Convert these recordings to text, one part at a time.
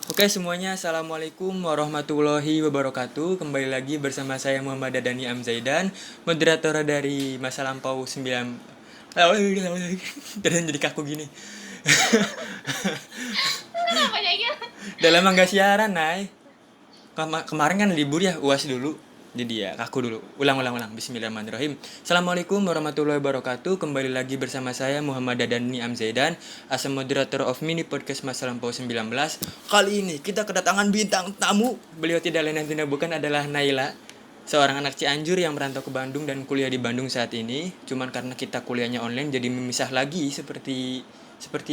Oke semuanya, Assalamualaikum warahmatullahi wabarakatuh. Kembali lagi bersama saya Muhammad Dadani Amzaidan, moderator dari Masa Lampau 9. Dan jadi kaku gini. Kenapa ya gitu? Udah lama gak siaran, Nay. Kemarin kan libur ya, UAS dulu. Jadi ya, kaku dulu. Ulang. Bismillahirrahmanirrahim. Assalamualaikum warahmatullahi wabarakatuh. Kembali lagi bersama saya Muhammad Dadani Amzaidan as a moderator of mini podcast Masa Lampau 19. Kali ini kita kedatangan bintang tamu. Beliau tidak lain dan tidak bukan adalah Naila, seorang anak Cianjur yang merantau ke Bandung dan kuliah di Bandung saat ini. Cuman karena kita kuliahnya online jadi memisah lagi seperti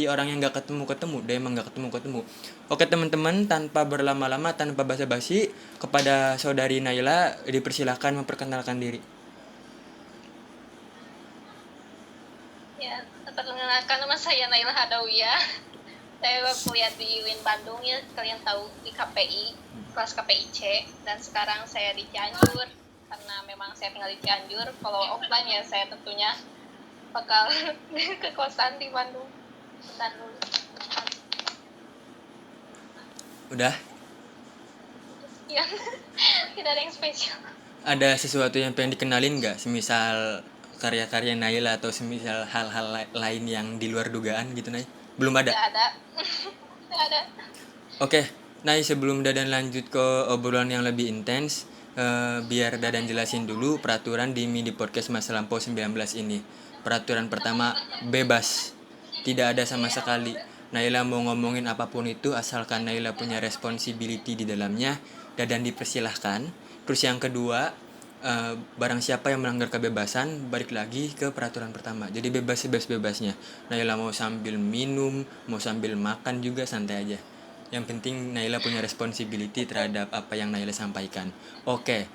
orang yang gak ketemu-ketemu. Dia emang gak ketemu-ketemu. Oke teman-teman, tanpa berlama-lama, tanpa basa-basi, kepada saudari Naila dipersilahkan memperkenalkan diri. Ya, perkenalkan nama saya Naila Hadawiyah. Saya kuliah di UIN Bandung ya, kalian tahu di KPI, kelas KPI C. Dan sekarang saya di Cianjur, karena memang saya tinggal di Cianjur. Kalau offline ya saya tentunya bakal ke kosan di Bandung. Bentar dulu. Udah? Ya, tidak ada yang spesial. Ada sesuatu yang pengen dikenalin gak? Semisal karya-karya Naila atau semisal hal-hal lain yang di luar dugaan gitu, Nay? Belum ada? Tidak ada. Tidak ada. Oke, Nay, sebelum Dadan lanjut ke obrolan yang lebih intens, biar Dadan jelasin dulu peraturan di mini podcast Masa Lampau 19 ini. Peraturan pertama, bebas. Tidak ada sama sekali. Naila mau ngomongin apapun itu asalkan Naila punya responsibility di dalamnya, Dadan dipersilahkan. Terus yang kedua, barang siapa yang melanggar kebebasan balik lagi ke peraturan pertama. Jadi bebas-bebasnya. Naila mau sambil minum, mau sambil makan juga santai aja. Yang penting Naila punya responsibility terhadap apa yang Naila sampaikan. Oke,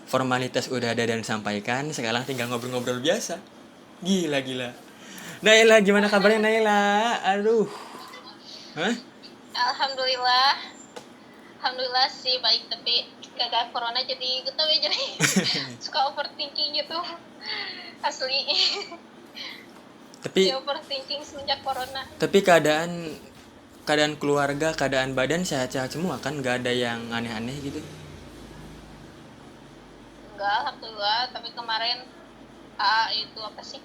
formalitas udah ada dan sampaikan. Sekarang tinggal ngobrol-ngobrol biasa. Gila. Naila, gimana kabarnya Naila? Aduh. Hah? Alhamdulillah sih baik, tapi gara-gara corona jadi gitu ya, jadi suka overthinking gitu. Asli. Tapi Si overthinking semenjak corona. keadaan keluarga, keadaan badan sehat-sehat semua kan? Gak ada yang aneh-aneh gitu? Enggak, alhamdulillah. Tapi kemarin itu apa sih,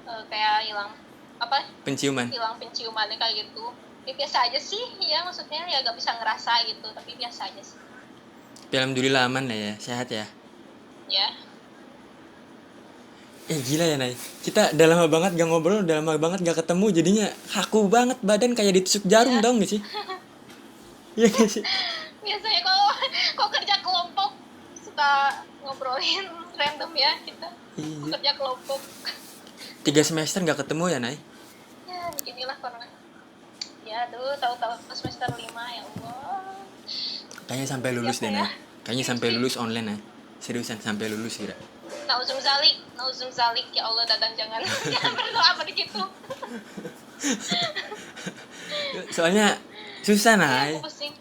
kayak Penciuman. hilang penciumannya kayak gitu. Tapi biasa aja sih ya, maksudnya ya gak bisa ngerasa gitu, tapi biasa aja sih Tapi alhamdulillah aman lah ya, sehat ya. ya. Gila ya Nay, kita udah lama banget gak ngobrol, udah lama banget gak ketemu. Jadinya kaku banget badan, kayak ditusuk jarum, Ya, tau gak sih? Iya gak sih? biasanya kalau kerja kelompok suka ngobrolin random ya kita. Iya. Kerja kelompok 3 semester gak ketemu ya Nay? ya, beginilah corona ya. Aduh, tahu-tahu semester 5, ya Allah. Kayaknya sampai lulus Siapa deh ya? Nay. Kayaknya sampai lulus online Nay. Seriusan sampai lulus kira. Nauzum zalik, ya Allah, Dadan jangan jangan berdoa begitu. Soalnya susah Ya, Nay. aku pusing.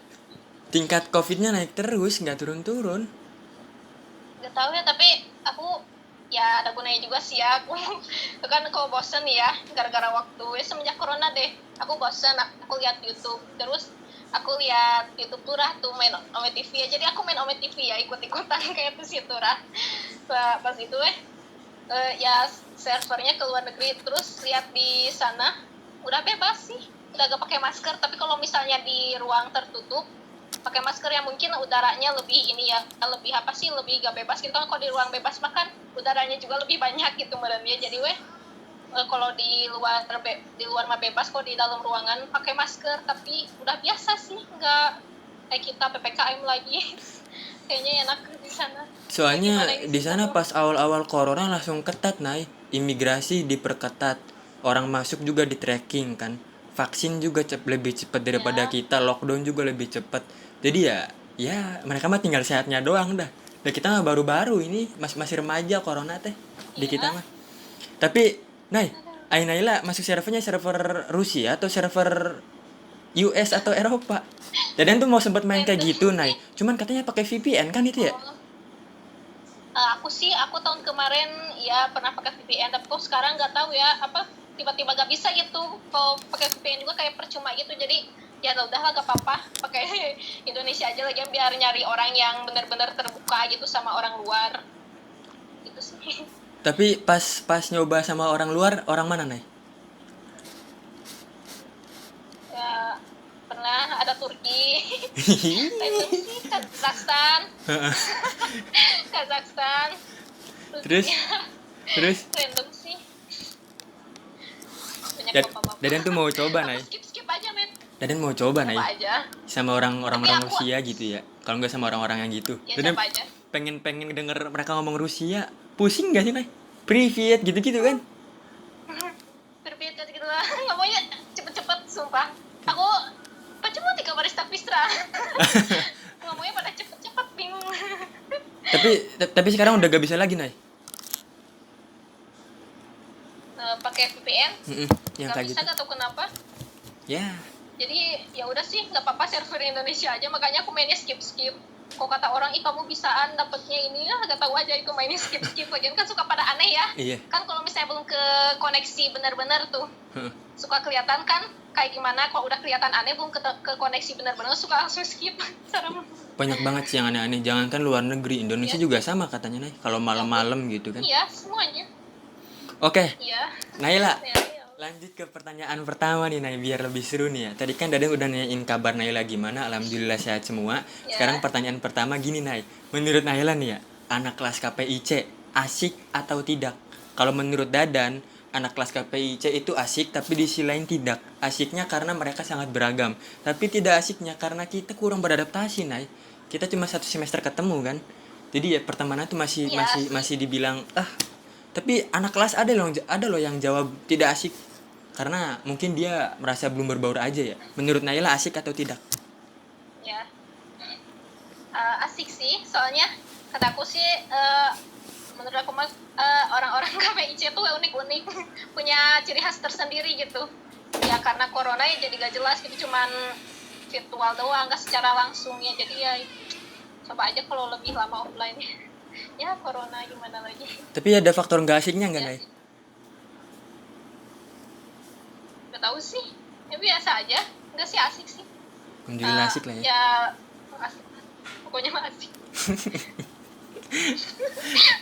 Tingkat covidnya naik terus, gak turun-turun. Gak tahu ya, tapi aku ya ada gunanya juga sih ya. Aku kan kalau bosen ya gara-gara waktu ya, semenjak corona deh aku bosen. Aku lihat YouTube, terus aku lihat YouTube Turah tuh main Ome TV ya, jadi aku main Ome TV ya, ikut-ikutan kayak tuh si Turah. Pas itu ya servernya ke luar negeri, terus lihat di sana udah bebas sih, udah gak pakai masker. Tapi kalau misalnya di ruang tertutup pakai masker ya, mungkin udaranya lebih ini ya, lebih apa sih, lebih gak bebas gitu kan. Kalau di ruang bebas makan udaranya juga lebih banyak gitu merenya. Jadi kalau di luar mah bebas, kalau di dalam ruangan pakai masker. Tapi udah biasa sih, nggak kayak kita PPKM lagi. Kayaknya enak di sana. Soalnya di sana Kamu? pas awal-awal corona langsung ketat Nay. Imigrasi diperketat, orang masuk juga di tracking kan. Vaksin juga lebih cepat daripada Ya, kita, lockdown juga lebih cepat. Jadi ya mereka mah tinggal sehatnya doang dah. Dan kita mah baru-baru ini masih remaja corona teh di kita ya. mah. Tapi Nay, Naila masuk servernya server Rusia atau server US atau Eropa? Dan tuh mau sempat main kayak Random. gitu Nay. Cuman katanya pakai VPN kan itu ya? Oh, aku tahun kemarin ya pernah pakai VPN, tapi kok sekarang nggak tahu ya apa tiba-tiba gak bisa gitu. Kalau pakai VPN juga kayak percuma gitu. Jadi ya udahlah gak apa-apa pakai Indonesia aja lagi biar nyari orang yang benar-benar terbuka gitu sama orang luar gitu sih. Tapi pas nyoba sama orang luar, orang mana Nay? Ya pernah ada Turki random sih Kazakhstan Kazakhstan Terus? Terus random sih banyak bapak-bapak. Dadan tuh mau coba Nay. Aku skip aja men. Dadan mau coba Nay Coba aja. sama orang-orang Tapi aku- Rusia gitu ya. Kalau nggak sama orang-orang yang gitu. Ya Dadan coba aja. pengen denger mereka ngomong Rusia. Pusing nggak sih Nay? Privet gitu-gitu kan? Berpikir gitu lah. Ngomongnya cepet-cepet sumpah. Aku cuma 3 baris Pistra. Ngomongnya pada cepet-cepet bingung. Tapi sekarang udah gak bisa lagi Nay. Pakai VPN. Yang Gak kayak bisa gitu. gak tau kenapa. Ya. Jadi ya udah sih nggak apa-apa server Indonesia aja makanya aku mainnya skip. Kok kata orang kamu bisaan dapetnya ini ya gak tahu aja itu mainnya skip lagian kan suka pada aneh ya. Iya. Kan kalau misalnya belum ke koneksi benar-benar tuh Heeh. suka kelihatan kan kayak gimana kalau udah kelihatan aneh belum ke koneksi benar-benar suka langsung skip. Serem. Banyak banget sih yang aneh-aneh. Jangankan luar negeri, Indonesia juga sama katanya Nay. Kalau malam-malam gitu kan. Iya semuanya. Oke, Iya. Naila. Ya, ya. Lanjut ke pertanyaan pertama nih Nay, biar lebih seru nih ya. Tadi kan Dadan udah nanyain kabar Naila gimana, alhamdulillah sehat semua. Ya. Sekarang pertanyaan pertama gini Nay. Menurut Naila nih ya, anak kelas KPIC asik atau tidak? Kalau menurut Dadan, anak kelas KPIC itu asik tapi di sisi lain tidak. Asiknya karena mereka sangat beragam, tapi tidak asiknya karena kita kurang beradaptasi Nay. Kita cuma 1 semester ketemu kan. Jadi ya pertemanan tuh masih Iya masih dibilang tapi anak kelas ada loh yang jawab tidak asik karena mungkin dia merasa belum berbaur aja ya. Menurut Naila asik atau tidak? Ya. Asik sih soalnya kataku sih menurut aku mah orang-orang KPIC tuh unik-unik punya ciri khas tersendiri gitu ya karena corona ya jadi gak jelas gitu cuman virtual doang gak secara langsung ya jadi ya coba aja kalau lebih lama offline ya corona gimana lagi. Tapi ada faktor nggak asiknya nggak Ya. Nay? Gak tahu sih ya biasa aja nggak sih asik sih. Alhamdulillah asik lah ya. Ya asik pokoknya mah asik.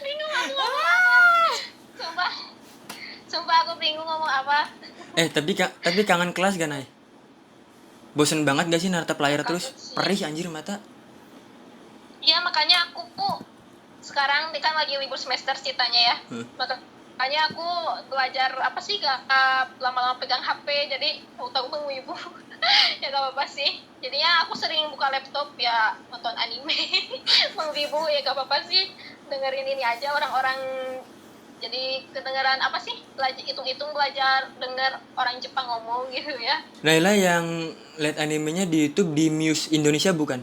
Bingung aku ngomong apa. Sumpah aku bingung ngomong apa. Tapi kangen kelas gak Nay? Bosen banget gak sih natap layar Kangen terus? sih. Perih anjir mata. Iya makanya aku sekarang ini kan lagi libur semester ceritanya ya. Makanya aku belajar apa sih gak lama-lama pegang HP jadi tahu-tahu mengibu. Ya gak apa-apa sih. Jadinya aku sering buka laptop ya nonton anime. Mengibu ya gak apa-apa sih. Dengerin ini aja orang-orang jadi kedengaran apa sih hitung-hitung belajar dengar orang Jepang ngomong gitu ya. Naila yang lihat animenya di YouTube di Muse Indonesia bukan?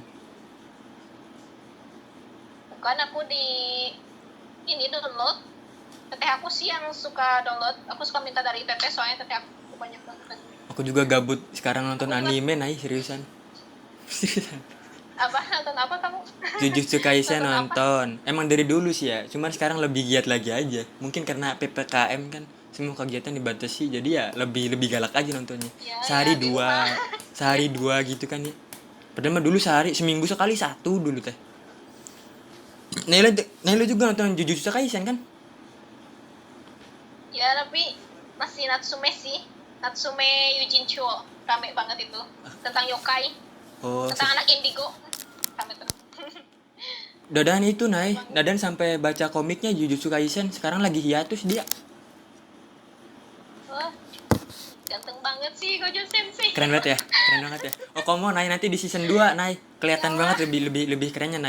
Bukan aku di ini download teteh aku sih yang suka download aku suka minta dari teteh soalnya teteh aku banyak banget. Aku juga gabut sekarang nonton anime Nay, seriusan. Apa nonton apa kamu? Jujutsu Kaisen Nonton apa? nonton. Emang dari dulu sih ya, cuman sekarang lebih giat lagi aja. Mungkin karena PPKM kan semua kegiatan dibatasi, jadi ya lebih galak aja nontonnya. Ya, Sehari ya, di dua, rumah. sehari dua gitu kan ya. Padahal mah dulu seminggu sekali 1 dulu teh. Naila juga nonton Jujutsu Kaisen kan? Ya tapi masih Natsume sih. Natsume Yujincho rame banget itu tentang yokai Oh, tentang anak indigo rame tuh. Dadan itu Dadan sampai baca komiknya Jujutsu Kaisen, sekarang lagi hiatus dia. Wah ganteng banget sih Gojo Sensei. Keren banget ya. Oh, kamu nanti di season 2 kelihatan banget lebih kerennya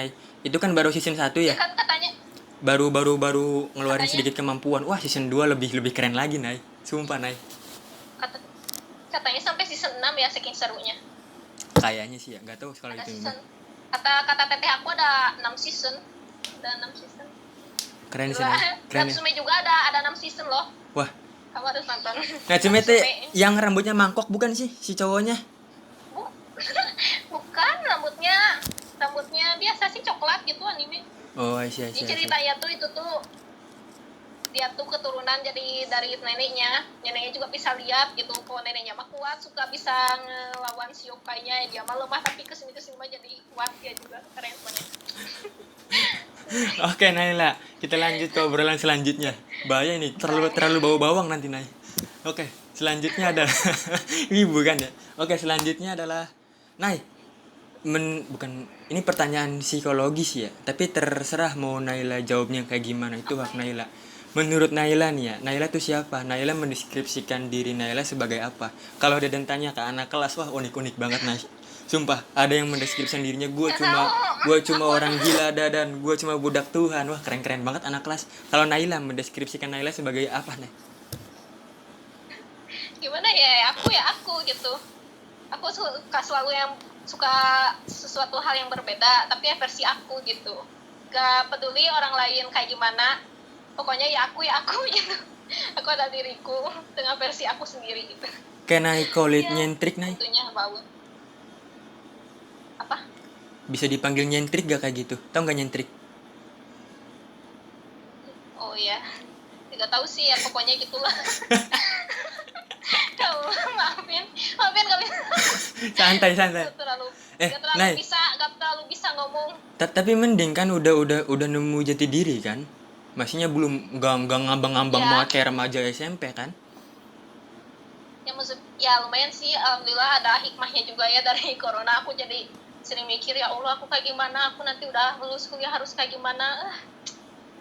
Itu kan baru season 1 ya. Kan katanya Baru ngeluarin Katanya- sedikit kemampuan. Wah, season 2 lebih keren lagi Sumpah katanya sampai season 6 ya saking serunya. Kayaknya sih ya, nggak tahu kalau Ada itu. season kata teteh aku ada 6 season. Keren sih Gila, keren ya. Natsume juga ada 6 season loh. Wah, Kamu harus nonton. Natsume teh yang rambutnya mangkok bukan sih si cowoknya? Bu- Bukan rambutnya biasa sih coklat gitu anime. Oh, iya. Jadi ceritanya tuh itu tuh dia tuh keturunan jadi dari neneknya juga bisa lihat gitu. Kalau neneknya mah kuat, suka bisa ngelawan si yokainya, dia mah lemah tapi kesini mah jadi kuat, dia juga keren banget. Oke Naila, kita lanjut ke obrolan selanjutnya. Bahaya ini, terlalu bau bawang nanti Nay. Oke, selanjutnya adalah ibu kan ya. Oke, selanjutnya adalah Nay. Bukan ini pertanyaan psikologis ya, tapi terserah mau Naila jawabnya kayak gimana, itu hak Naila. Menurut Naila nih ya, Naila tuh siapa? Naila mendeskripsikan diri Naila sebagai apa? Kalau Deden tanya ke anak kelas, wah unik-unik banget Nay. Sumpah, ada yang mendeskripsikan dirinya gue cuma orang gila Dadan, gue cuma budak Tuhan. Wah, keren-keren banget anak kelas. Kalau Naila mendeskripsikan Naila sebagai apa nih? Gimana ya aku gitu. Aku selalu yang suka sesuatu hal yang berbeda, tapi ya versi aku gitu. Gak peduli orang lain kayak gimana, pokoknya ya aku gitu. Aku ada diriku dengan versi aku sendiri gitu. Can I call it nyentrik Nay? Tentunya banget. Apa? Bisa dipanggil nyentrik gak kayak gitu? Tahu gak nyentrik? Oh ya, nggak tahu sih ya, pokoknya gitulah. maafin kali. Santai. Gak terlalu bisa ngomong. Tapi mending kan udah nemu jati diri kan? Maksudnya belum nggak ngambang-ngambang Ya. banget kayak remaja SMP kan? Ya lumayan sih, alhamdulillah ada hikmahnya juga ya dari corona. Aku jadi sering mikir, ya Allah aku kayak gimana, aku nanti udah lulus kuliah harus kayak gimana.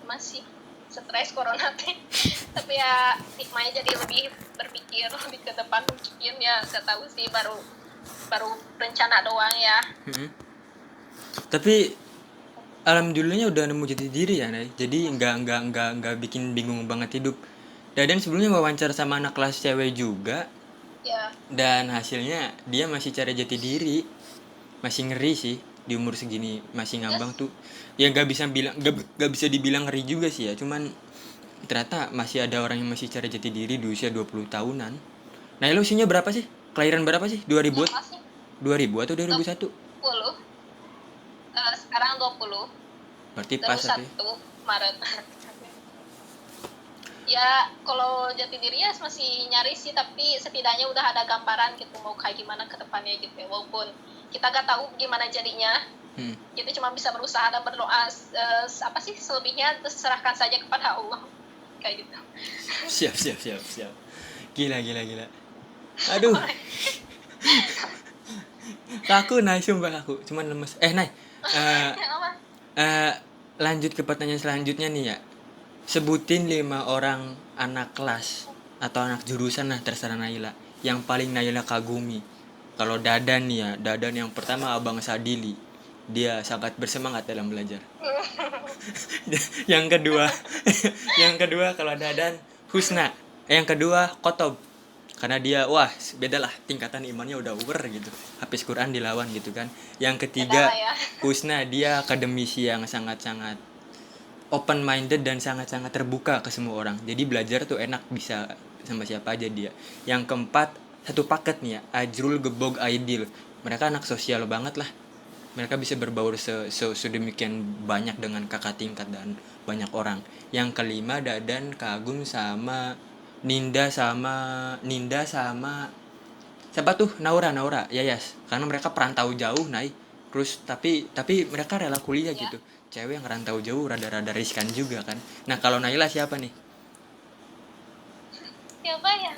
Masih stres corona teh. Tapi ya hikmahnya jadi lebih berpikir lebih ke depan mungkin ya, nggak tahu sih, baru rencana doang ya. Tapi alhamdulillahnya udah nemu jati diri ya Nay. Jadi nggak bikin bingung banget hidup. Dan sebelumnya wawancara sama anak kelas cewek juga. Ya. Dan hasilnya dia masih cari jati diri. Masih ngeri sih di umur segini, masih ngambang tuh. Ya nggak bisa dibilang ngeri juga sih ya. Cuman ternyata masih ada orang yang masih cari jati diri di usia 20 tahunan. Nah, lo usianya berapa sih? Kelahiran berapa sih? 2000? 2000 atau 2001? 20. Sekarang 20. Berarti pas ya. 21 Maret. Ya, kalau jati diri ya masih nyari sih, tapi setidaknya udah ada gambaran gitu mau kayak gimana ke depannya gitu ya. Walaupun kita gak tahu gimana jadinya. Kita cuma bisa berusaha dan berdoa, selebihnya terserahkan saja kepada Allah. Kayak gitu. Siap. Gila. Aduh. Kaku Nay, sumpah aku. Cuman lemes. Nay. Lanjut ke pertanyaan selanjutnya nih ya. Sebutin 5 orang anak kelas atau anak jurusan lah, terserah Naila, yang paling Naila kagumi. Kalau Dadan nih ya, Dadan yang pertama Abang Sadili. Dia sangat bersemangat dalam belajar. yang kedua kalau Dadan Husna. Yang kedua Kotob. Karena dia beda lah, tingkatan imannya udah over gitu. Hafiz Quran dilawan gitu kan. Yang ketiga Husna, dia akademisi yang sangat-sangat open minded dan sangat-sangat terbuka ke semua orang. Jadi belajar tuh enak, bisa sama siapa aja dia. Yang keempat, satu paket nih ya, Ajrul Gebog Aidil. Mereka anak sosial banget lah. Mereka bisa berbaur sedemikian banyak dengan kakak tingkat dan banyak orang. Yang kelima, Dadan, Kagum sama Ninda sama siapa tuh? Naura, Yayas. Karena mereka perantau jauh, Nay. Terus tapi mereka rela kuliah gitu. Cewek yang rantau jauh rada-rada riskan juga kan. Nah, kalau Naila siapa nih? Siapa ya?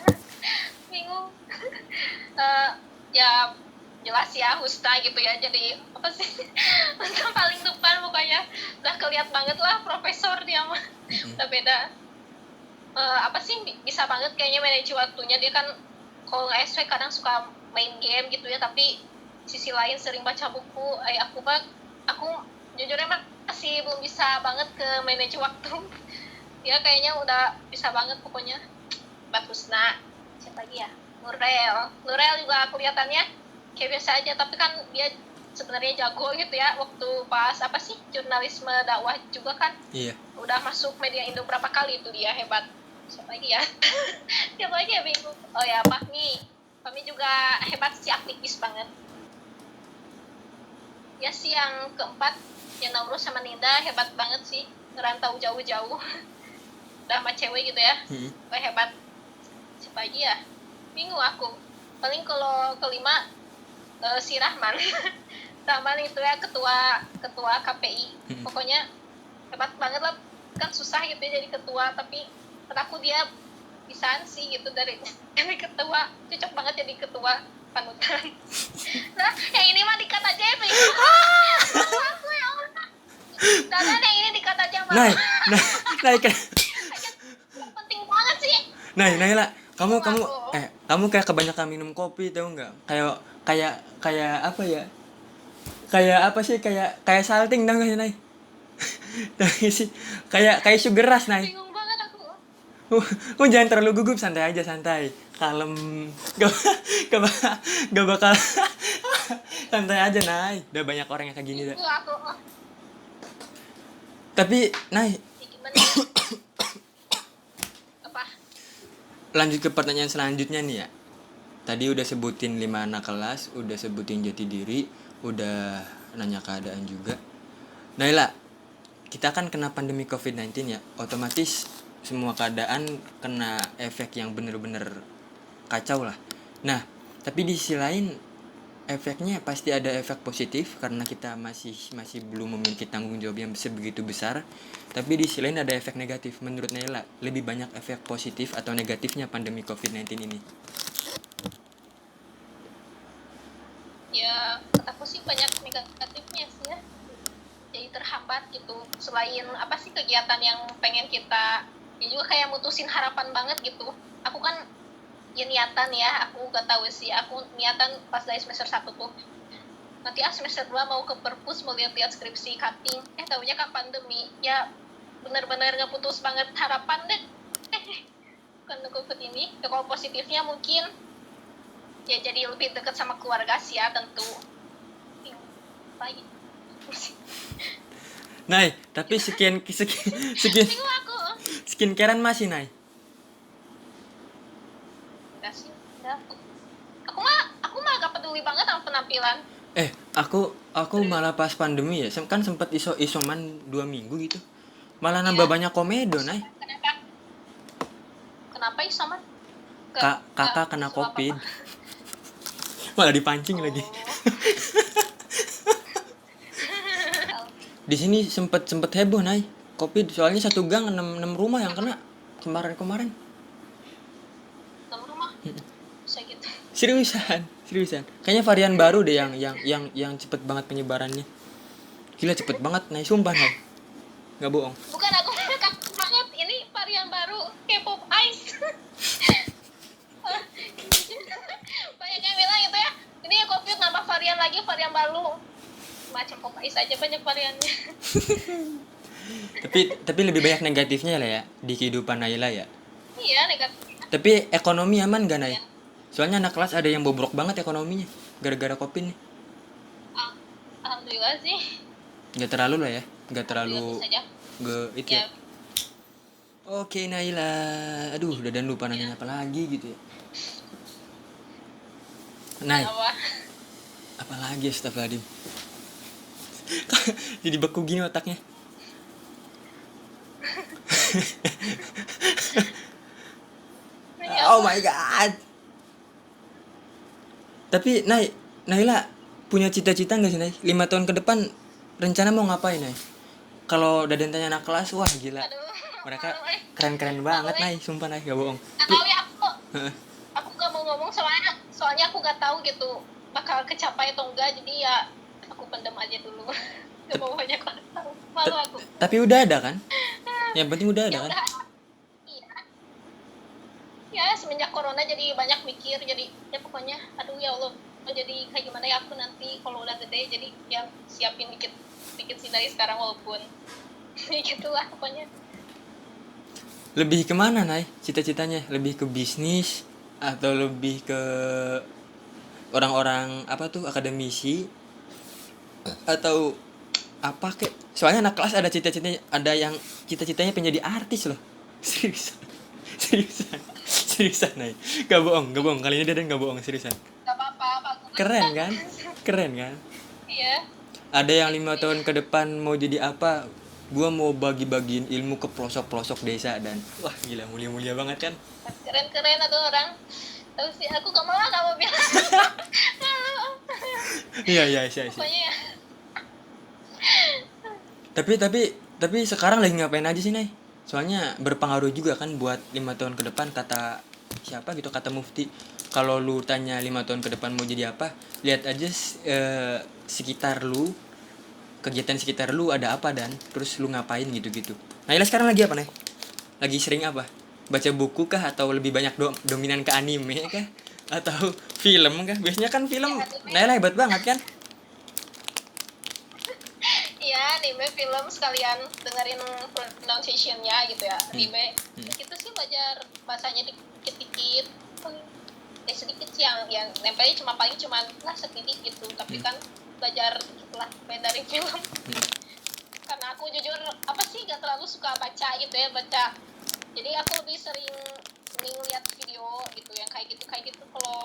Bingung. Ya jelas ya Husna gitu ya, jadi apa sih? Paling depan pokoknya, udah kelihatan banget lah profesor dia mah. Udah beda. Bisa banget kayaknya manage waktunya. Dia kan kalau nge-SV kadang suka main game gitu ya, tapi sisi lain sering baca buku. Aku jujur emang masih belum bisa banget ke manage waktu. Dia kayaknya udah bisa banget pokoknya. Mbak Husna, siapa lagi ya? Nurel juga kelihatannya kayak biasa aja, tapi kan dia sebenarnya jago gitu ya. Waktu pas jurnalisme dakwah juga kan. Iya. Udah masuk Media Indo berapa kali itu, dia hebat. Siapa lagi ya? Siapa lagi ya, bingung. Oh ya, Fahmi juga hebat sih, aktivis banget. Ya sih, yang keempat, yang Naurus sama Ninda hebat banget sih, ngerantau jauh-jauh. udah sama cewek gitu ya. Hmm. Wah hebat. Siapa aja ya? Bingung aku. Paling kalau kelima si Rahman. Rahman itu ya ketua KPI. Pokoknya hebat banget lah. Kan susah gitu ya jadi ketua, tapi menurut aku dia bisaan sih gitu dari ketua. Cocok banget jadi ketua panutan. Nah, yang ini mah dikat aja ya, bingung. Aku ya Allah. Dadan yang ini dikat aja mah. Nay, Penting banget sih. Naila, kamu Aku. kamu kayak kebanyakan minum kopi tau nggak? Kayak apa ya? Kayak apa sih? Kayak salting tau nggak sih, Nay? Tau nggak sih? Kayak sugar rush, Nay. Bingung banget aku. Kamu jangan terlalu gugup, santai aja, santai. Kalem. Gak, gak bakal. Santai aja, Nay. Udah banyak orang yang kayak gini dah. Itu aku. Tapi, Nay, Ya, gimana? Apa? lanjut ke pertanyaan selanjutnya nih ya. Tadi udah sebutin 5 anak kelas, udah sebutin jati diri, udah nanya keadaan juga. Naila, kita kan kena pandemi COVID-19 ya, otomatis semua keadaan kena efek yang bener-bener kacau lah. Nah, tapi di sisi lain efeknya pasti ada efek positif karena kita masih belum memiliki tanggung jawab yang sebegitu besar. Tapi di sisi lain ada efek negatif. Menurut Naila, lebih banyak efek positif atau negatifnya pandemi COVID-19 ini? Ya, aku sih banyak negatifnya sih ya. Jadi terhambat gitu. Selain apa sih kegiatan yang pengen kita, ya juga kayak mutusin harapan banget gitu. Aku kan ya niatan ya, aku gak tahu sih. Aku niatan pas dari semester 1 tuh. Nanti semester 2 mau ke perpus, mau lihat-lihat skripsi cutting. Taunya kan pandemi. Ya benar-benar ngeputus banget harapan deh. Karena COVID ini. Ya, kalau positifnya mungkin ya jadi lebih dekat sama keluarga sih ya tentu. Lagi. Nay, tapi skincare Bingung aku. skincarean masih, Nay. Enggak sih, enggak. Aku mah gak peduli banget sama penampilan. Aku malah pas pandemi ya, kan sempat isoman 2 minggu gitu. Malah nambah Iya. banyak komedo, Nay. Kenapa? Kenapa Isoman? Kakak kena COVID. Malah dipancing lagi. Di sini sempet heboh, Nay. COVID soalnya satu gang 6 rumah yang kena kemarin. 6 rumah? Bisa gitu. Seriusan. Kayaknya varian baru deh yang cepet banget penyebarannya. Gila cepet banget, Nay, sumpah, Nay. Nggak bohong. Bukan, aku kaget banget. Ini varian baru K-pop Ice. Banyak yang bilang gitu ya. Ini COVID nambah varian lagi, varian baru. Macam pop ice aja banyak variannya. Tapi lebih banyak negatifnya lah ya di kehidupan Naila ya. Iya, negatif. Tapi ekonomi aman gak, Nay? Soalnya anak kelas ada yang bobrok banget ekonominya gara-gara COVID nih. Alhamdulillah sih. Gak terlalu lah ya, gak terlalu Alhamdulillah bisa aja. itu ya. Ya, Oke, Naila, aduh udah dan lupa nanya apa lagi gitu ya. Nay, apa lagi astagfirullahaladzim. Jadi beku gini otaknya. Oh my god. Tapi Naila punya cita-cita gak sih, Nay? 5 tahun ke depan rencana mau ngapain, Nay? Kalau udah tanya anak kelas, wah gila. aduh. Mereka Malu, keren-keren banget, Nay. Sumpah, Nay, gak bohong. Tahu ya aku gak mau ngomong soalnya aku gak tahu gitu bakal kecapai atau enggak, jadi ya aku pendam aja dulu. Gak mau banyak orang tahu. Malu aku. Tapi udah ada kan? Yang penting udah ada Ya kan? udah. Iya. Ya semenjak corona jadi banyak mikir, jadi ya pokoknya aduh ya Allah, jadi kayak gimana ya aku nanti kalau udah gede, jadi ya siapin dikit sih dari sekarang walaupun gitulah pokoknya. Lebih kemana, Nay? Cita-citanya? Lebih ke bisnis? Atau lebih ke orang-orang apa tuh, akademisi? Atau apa kek? Soalnya anak kelas ada yang cita-citanya pengen jadi artis loh. Seriusan, Nay. Gak bohong. Kali ini dia gak bohong, seriusan. Gak apa-apa, bagus. Keren kan? Iya. Ada yang 5 tahun ke depan mau jadi apa? Gua mau bagi-bagiin ilmu ke pelosok-pelosok desa dan wah gila mulia-mulia banget kan. Keren-keren ada orang. Tahu sih aku gak mau bilang. Iya iya iya. Pokoknya ya. Tapi sekarang lagi ngapain aja sih, Nay? Soalnya berpengaruh juga kan buat 5 tahun ke depan, kata siapa gitu, kata Mufti. Kalau lu tanya 5 tahun ke depan mau jadi apa, lihat aja sekitar lu, kegiatan sekitar lu ada apa dan terus lu ngapain gitu-gitu. Naila sekarang lagi apa, Nay? Lagi sering apa? Baca buku kah atau lebih banyak dominan ke anime kah? Atau film kah? Biasanya kan film Ya, anime. Naila hebat banget kan? Iya, anime film sekalian dengerin pronunciation-nya gitu ya. Anime. Gitu sih belajar bahasanya dikit-dikit. Sedikit sih yang nempelnya paling cuma lah sedikit gitu. Tapi kan belajar dikit lah dari film. Karena aku jujur apa sih gak terlalu suka baca gitu ya, baca. Jadi aku lebih sering lihat video gitu yang kayak gitu kalau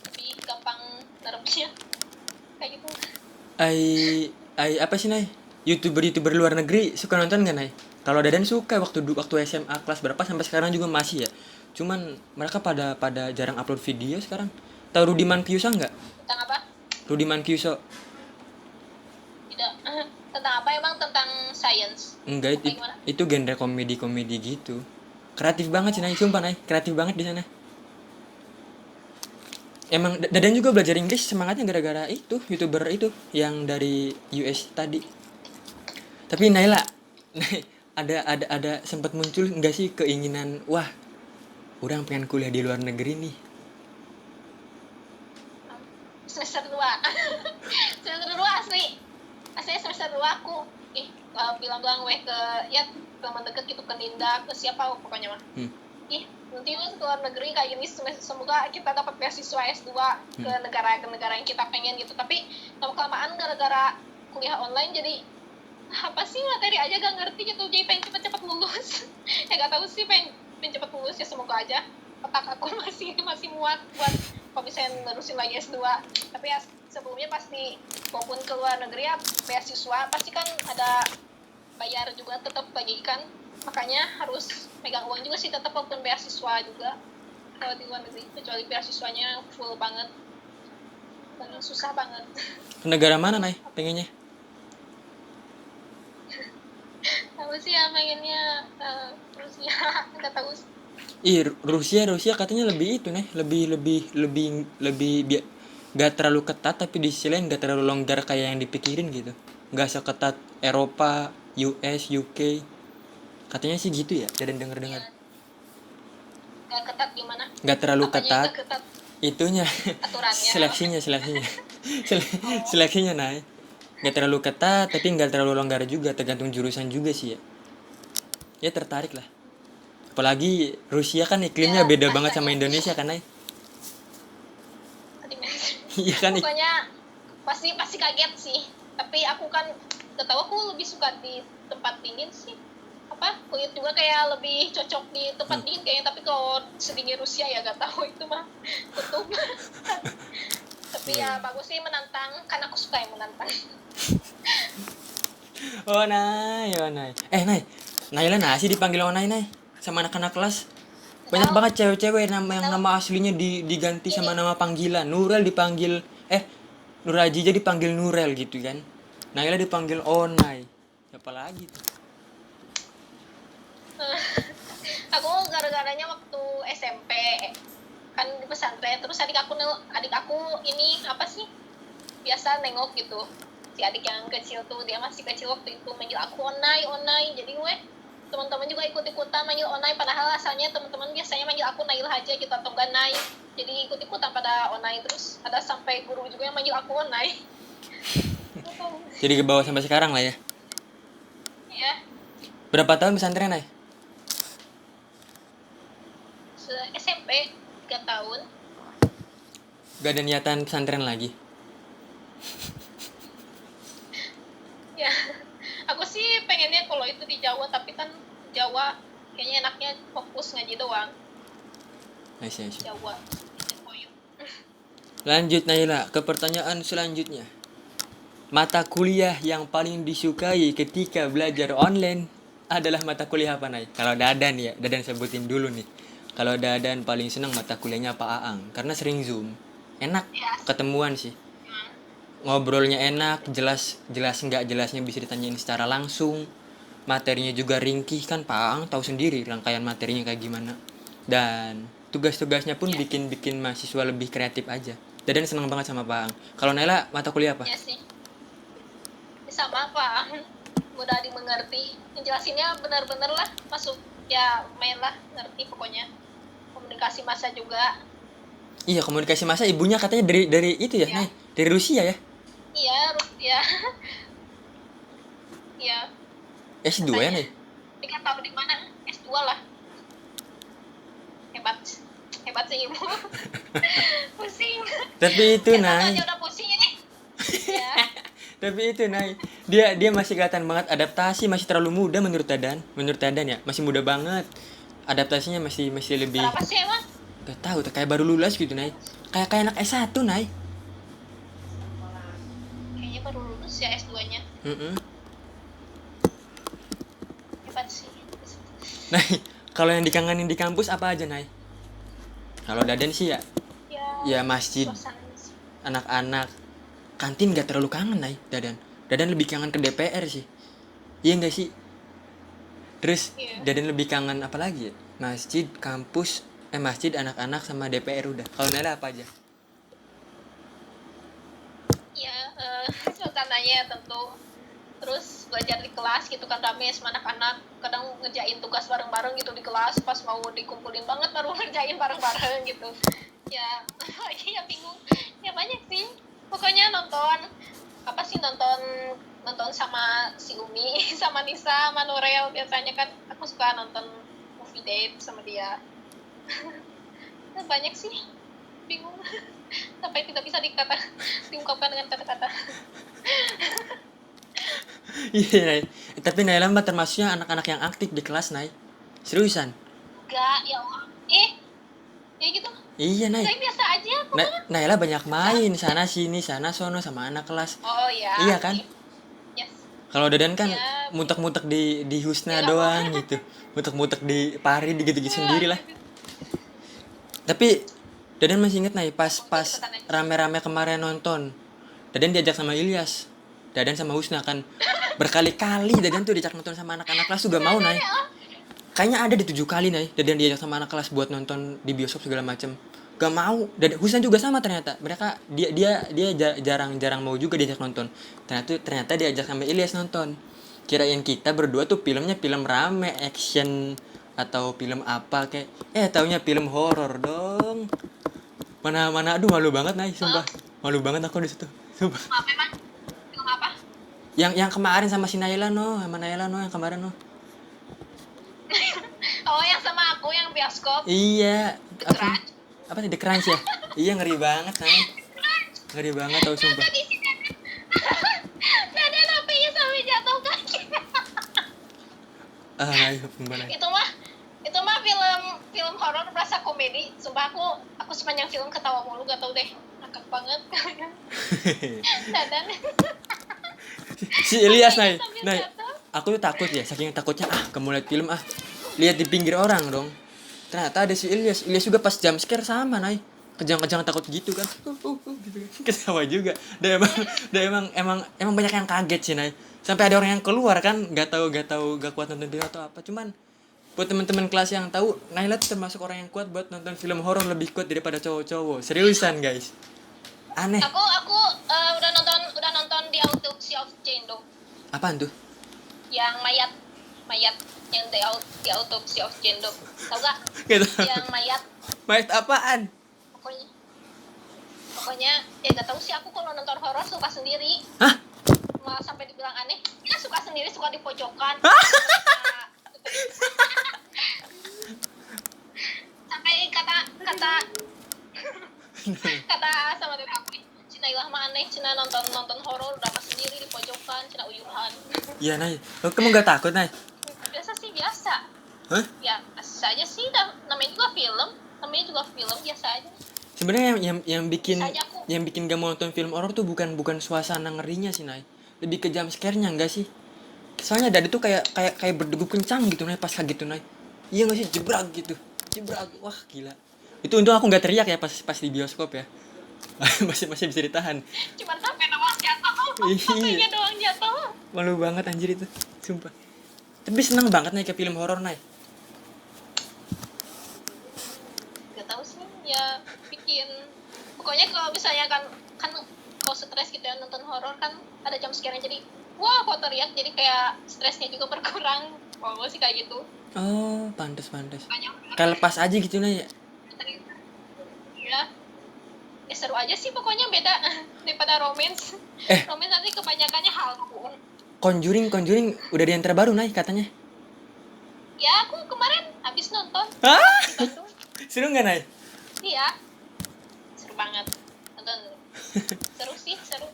lebih gampang nerapnya kayak gitu. Apa sih, Nay? YouTuber luar negeri suka nonton nggak, Nay? Kalau Dadan suka waktu SMA kelas berapa sampai sekarang juga masih ya. Cuman mereka pada jarang upload video sekarang. Tahu Rudiman Kyuso nggak? Tentang apa? Rudiman Kyuso. Tidak. Tentang apa emang? Tentang science? Enggak, itu genre komedi gitu. Kreatif banget sih, Nay, sumpah, Nay. Kreatif banget di sana. Emang Dadan juga belajar Inggris semangatnya gara-gara itu, YouTuber itu yang dari US tadi. Tapi Naila, ada sempat muncul enggak sih keinginan, wah, orang pengen kuliah di luar negeri nih. Semester 2. Semester 2 asli. Asli semester 2 aku bilang-bilang ke ya teman deket gitu, ke Ninda, ke siapa pokoknya mah. Nanti ke luar negeri kayak gini, semoga kita dapat beasiswa S2 ke negara yang kita pengen gitu. Tapi lama-kelamaan gara-gara kuliah online jadi apa sih materi aja gak ngerti gitu, jadi pengen cepet-cepet lulus. Ya gak tahu sih, pengen cepet lulus ya, semoga aja otak aku masih muat buat kalau misalnya nerusin lagi S2. Tapi ya sebelumnya pasti walaupun ke luar negeri ya beasiswa pasti kan ada bayar juga, tetap bagikan, makanya harus pegang uang juga sih tetap walaupun beasiswa juga kalau di luar negeri, kecuali beasiswanya full banget dan susah banget. Ke negara mana, Nay, pengennya? Tahu sih ya pengennya Rusia. Nggak tahu. Rusia katanya lebih itu, Nay, lebih gak terlalu ketat, tapi di sisi lain gak terlalu longgar kayak yang dipikirin gitu. Gak seketat Eropa, US, UK. Katanya sih gitu ya, dan dengar-dengar. Gak ketat gimana? Gak terlalu ketat. Ketat? Itunya. Aturannya. Seleksinya, Nay. Gak terlalu ketat, tapi gak terlalu longgar juga, tergantung jurusan juga sih ya. Ya tertarik lah. Apalagi Rusia kan iklimnya beda banget sama Indonesia kan, Nay. Iya kan. Pokoknya pasti kaget sih. Tapi aku kan gak tahu, aku lebih suka di tempat dingin sih. Kulit juga kayak lebih cocok di tempat dingin kayaknya. Tapi kalau sedingin Rusia ya gak tahu, itu mah kutub. Tapi ya bagus sih, menantang, karena aku suka yang menantang. Oh Nay. Nay, Naila nasi dipanggil sama Nay sama anak-anak kelas. Banyak banget cewek-cewek yang nama aslinya diganti sama nama panggilan. Nurel dipanggil Nur Ajija dipanggil Nurel gitu kan. Naila dipanggil Onai. Siapa lagi tuh? Aku gara-garanya waktu SMP kan di pesantren, terus adik aku ini apa sih, biasa nengok gitu, si adik yang kecil tuh, dia masih kecil waktu itu, manggil aku Onai, jadi teman-teman juga ikut-ikutan manggil Onai, padahal asalnya teman-teman biasanya manggil aku Nail aja gitu atau enggak Nai, jadi ikut-ikutan pada Onai, terus ada sampai guru juga yang manggil aku Onai. Jadi ke bawah sampai sekarang lah ya. Iya. Berapa tahun pesantren, Nay? SMP 3 tahun. Gak ada niatan pesantren lagi? Ya, aku sih pengennya kalau itu di Jawa, tapi kan Jawa kayaknya enaknya fokus ngaji doang. Aisyah. Jawa. Lanjut Naila ke pertanyaan selanjutnya. Mata kuliah yang paling disukai ketika belajar online adalah mata kuliah apa, Nay? Kalau Dadan ya, Dadan sebutin dulu nih. Kalau Dadan paling senang mata kuliahnya Pak Aang karena sering Zoom. Enak Ya, ketemuan sih. hmm, Ngobrolnya enak, jelas jelas nggak jelasnya bisa ditanyain secara langsung. Materinya juga ringkih kan Pak Aang tahu sendiri rangkaian materinya kayak gimana. Dan tugas-tugasnya pun ya, bikin mahasiswa lebih kreatif aja. Dadan senang banget sama Pak Aang. Kalau Naila mata kuliah apa? ya sih. Sama apa? Mudah dimengerti. Menjelasinnya benar-benar lah masuk ya main lah ngerti pokoknya. Komunikasi massa juga. Iya, komunikasi massa ibunya katanya dari itu ya, Ya, Nay. Dari Rusia ya. iya, ya, iya S2 ya, katanya. Nay. Tapi kan tahu di mana S2 lah. Hebat, hebat sih ibu. Pusing. Tapi itu, Ya satu Nay. aja udah pusing ini. Ya, Tapi itu, Nay. Dia masih kelihatan banget adaptasi, masih terlalu muda menurut Dadan. Menurut Dadan ya, masih muda banget. Adaptasinya masih lebih berapa sih emang? gak tahu, kayak baru lulus gitu, Nay. Kayak anak S1, Nay. Kayaknya baru lulus ya S2-nya. Heeh. Hebat sih. Nay, kalau yang dikangenin di kampus apa aja, Nay? Kalau Dadan sih ya, Ya, ya masjid, suasananya sih. anak-anak. Kantin gak terlalu kangen, Nay, Dadan. Dadan lebih kangen ke DPR sih. Iya gak sih? Terus Iya. Dadan lebih kangen apa lagi ya? Masjid, kampus, masjid, anak-anak sama DPR udah. Kalau Naila apa aja? Ya, suasananya tentu. Terus belajar di kelas gitu kan rame sama anak-anak. Kadang ngerjain tugas bareng-bareng gitu di kelas. Pas mau dikumpulin banget baru ngerjain bareng-bareng gitu. Ya, ya bingung. Ya banyak sih. Pokoknya nonton apa sih nonton sama si Umi, sama Nisa, sama Nurel biasanya kan aku suka nonton movie date sama dia. Banyak sih. Bingung. Sampai tidak bisa diungkapkan dengan kata-kata. Iya, Nay. Tapi Naila mah termasuknya anak-anak yang aktif di kelas, Nay. Seriusan? Enggak, ya Allah. Ya gitu. Iya, Nay. Saya biasa aja aku. Naila banyak main sana sini, sana sono sama anak kelas. Oh ya. Iya kan? Yes. Kalau Dadan kan Ya. mutek-mutek di Husna Ya, doang gitu. Mutek-mutek di Pari gitu-gitu sendiri lah. Tapi Dadan masih inget, Nay, pas rame-rame kemarin nonton. Dadan diajak sama Ilyas. Dadan sama Husna kan berkali-kali Dadan tuh diajak nonton sama anak-anak kelas juga mau, Nay. Kayaknya ada di 7 kali, Nay. Dadan diajak sama anak kelas buat nonton di bioskop segala macem. Gak mau. Husna juga sama ternyata. Mereka dia jarang mau juga diajak nonton. Ternyata diajak sama Ilyas nonton. Kirain kita berdua tuh filmnya film rame, action atau film apa kayak taunya film horor dong. Mana aduh malu banget, Nay, sumpah. Malu banget aku di situ. Sumpah. Apa emang? Film apa? Yang kemarin sama si Naila sama Naila yang kemarin Oh, yang sama aku yang bioskop. Iya. The Crunch. Apa sih The Crunch ya? Iya, ngeri banget, Nay. Ngeri banget tau sumpah. Tadi sih Dadan HP-nya sampai jatuh kaki. Ayo, gimana? Itu mah film horor berasa komedi. Sumpah aku sepanjang film ketawa mulu, gak tau deh. Ngakak banget. Dadan. Si Ilyas, Nay. Sambil Nay, jatuh. aku tuh takut ya, saking takutnya kamu lihat film lihat di pinggir orang dong. Ternyata ada si Ilyas. Ilyas juga pas jump scare sama, Nay. Kejang-kejang takut gitu kan. Gitu kan. Ketawa juga. Dan emang banyak yang kaget sih, Nay. Sampai ada orang yang keluar kan, gak kuat nonton film atau apa. Cuman buat teman-teman kelas yang tahu, Naila tuh termasuk orang yang kuat buat nonton film horor lebih kuat daripada cowok-cowok. Seriusan, guys. Aneh. Aku udah nonton di Autopsy of Jane Doe. Apaan tuh? Yang mayat yang di Autopsy of Jane Doe. Tahu gak? Gitu. Yang Mayat apaan? pokoknya ya gak tahu sih, aku kalau nonton horor suka sendiri. Hah? Malah sampai dibilang aneh, ya suka sendiri, suka di pojokan. Sampai kata sama diri aku, Cina ilah mah aneh, Cina nonton horor drama sendiri di pojokan, Cina uyuhan. Iya, Nay. Kamu gak takut, Nay? Biasa. Hah? Ya biasa aja sih, namanya juga film biasa aja. Sebenarnya yang bikin Biasa aja aku. yang bikin gak mau nonton film horor tuh bukan suasana ngerinya sih, Nay. Lebih ke jump scare-nya enggak sih? Soalnya dada tuh kayak berdegup kencang gitu, Nay, pas kayak gitu, Nay. Iya enggak sih? Jebrak gitu. Jebrak. Wah, gila. Itu untung aku nggak teriak ya pas di bioskop ya. masih bisa ditahan. Cuman sampai doang jatuh. Iya. Sampai doang jatuh. Malu banget anjir itu, sumpah. Tapi seneng banget naik ke film horor, Nay. Gak tahu sih ya, bikin pokoknya kalau misalnya kan kalau stres gitu ya nonton horor kan ada jump scare jadi wah kok teriak jadi kayak stresnya juga berkurang. Kalau sih kayak gitu. Oh, pantes. Banyak Kayak lepas aja gitu, Nay. ya. Ya seru aja sih pokoknya beda daripada romance. Romance nanti kebanyakannya halus. Conjuring udah ada yang terbaru, Nay, katanya. Ya aku kemarin habis nonton Hah? di Bandung. Seru nggak, Nay? Iya. Seru banget. Nonton. Seru sih, seru.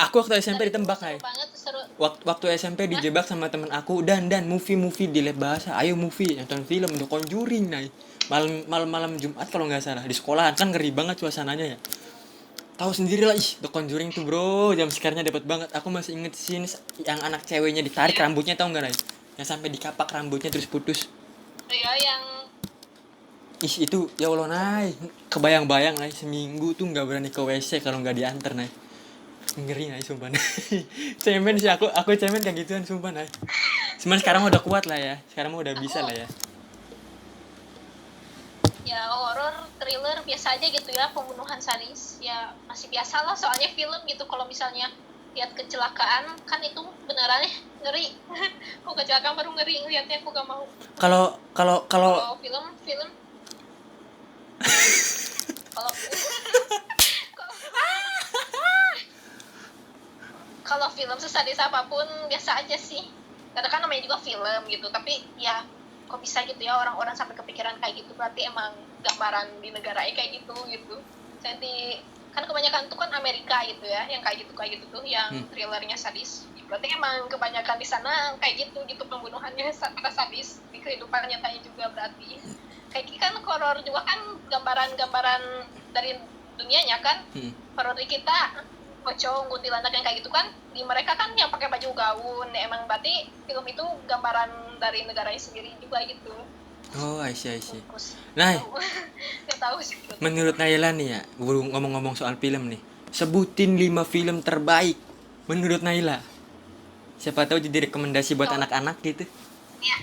Aku waktu SMP ditembak, Nay. Seru banget, seru. Waktu SMP dijebak sama temen aku dan movie di lab bahasa. Ayo movie, nonton film The Conjuring, Nay. Malam Jumat kalau nggak salah di sekolahan kan ngeri banget suasananya ya. Tahu sendiri lah, The Conjuring tuh bro, jam scare-nya dapat banget. Aku masih inget scenes yang anak ceweknya ditarik rambutnya, tahu nggak, Nay? Yang sampai dikapak rambutnya terus putus. Ya yang Itu ya Allah, Nay. Kebayang-bayang, Nay, seminggu tuh nggak berani ke WC kalau nggak diantar, Nay. Ngeri, Nay, sumpah, Nay. Cemen sih aku cemen kayak gituan, sumpah, Nay. Cuman sekarang udah kuat lah ya. Sekarang udah bisa lah ya. ya horor, thriller biasa aja gitu ya, pembunuhan sadis ya masih biasa lah, soalnya film gitu. Kalau misalnya lihat kecelakaan kan itu beneran ngeri. Kok kecelakaan baru ngeri lihatnya, aku gak mau. Kalau Kalau film kalau kalau film sesadis apapun biasa aja sih, karena kan namanya juga film gitu. Tapi ya kok bisa gitu ya orang-orang sampai kepikiran kayak gitu, berarti emang gambaran di negaranya kayak gitu. Jadi kan kebanyakan tuh kan Amerika gitu ya yang kayak gitu tuh yang thrillernya sadis, berarti emang kebanyakan di sana kayak gitu pembunuhannya pada sadis di kehidupan nyatanya juga. Berarti kayak kan horor juga kan gambaran dari dunianya kan. Horor di kita pocong, kuntilanak yang kayak gitu kan, di mereka kan yang pakai baju gaun. Emang berarti film itu gambaran dari negaranya sendiri juga gitu. Oh, I see. Terus, Nah, nggak tahu sih. menurut Naila nih ya, ngomong-ngomong soal film nih, sebutin 5 film terbaik menurut Naila. Siapa tahu jadi rekomendasi buat anak-anak gitu. Ya,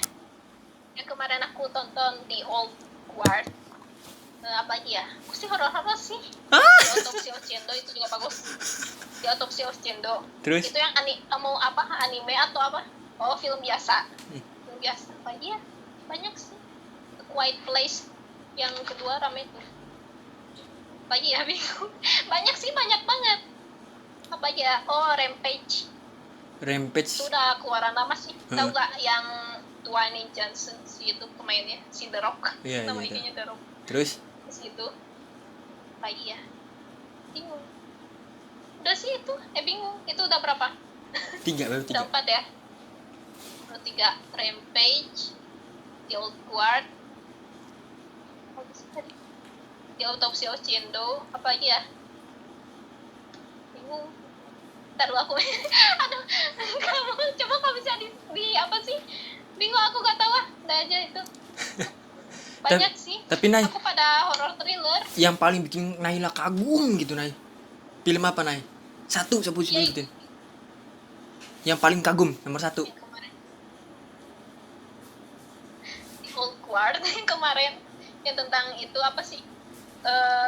yang kemarin aku tonton The Old Guard. Apa lagi ya? Aku sih horor-horor sih. The Autopsy of Jendo itu juga bagus. The Autopsy of Jendo. Terus? Itu yang mau apa? Anime atau apa? Oh, film biasa. Film biasa. Apa lagi ya? Banyak sih. The Quiet Place yang kedua rame tuh. Apa lagi ya? Bingung. Banyak sih, banyak banget. Apa lagi ya? Oh, Rampage. Itu udah keluaran lama sih. Tahu gak yang Dwayne Johnson si itu pemainnya, si The Rock. Iya, namanya The Rock. Terus? Itu lagi ya, bingung. Udah sih itu, bingung. Itu udah berapa? 3 baru 3. Udah 4 ya. Udah 3. Rampage, The Old Guard, apa sih tadi? The Autopsy of Jendo, apa lagi ya? Bingung. Ntar dulu aku. Aduh, kamu coba kalau bisa di apa sih? Bingung, aku gak tahu udah aja itu. Banyak sih. Tapi Nay, aku pada horror thriller. Yang paling bikin Naila kagum gitu, Nay. Film apa, Nay? Satu sebutin. Yang paling kagum nomor 1. Yang kemarin. The Old Guard yang kemarin, yang tentang itu apa sih?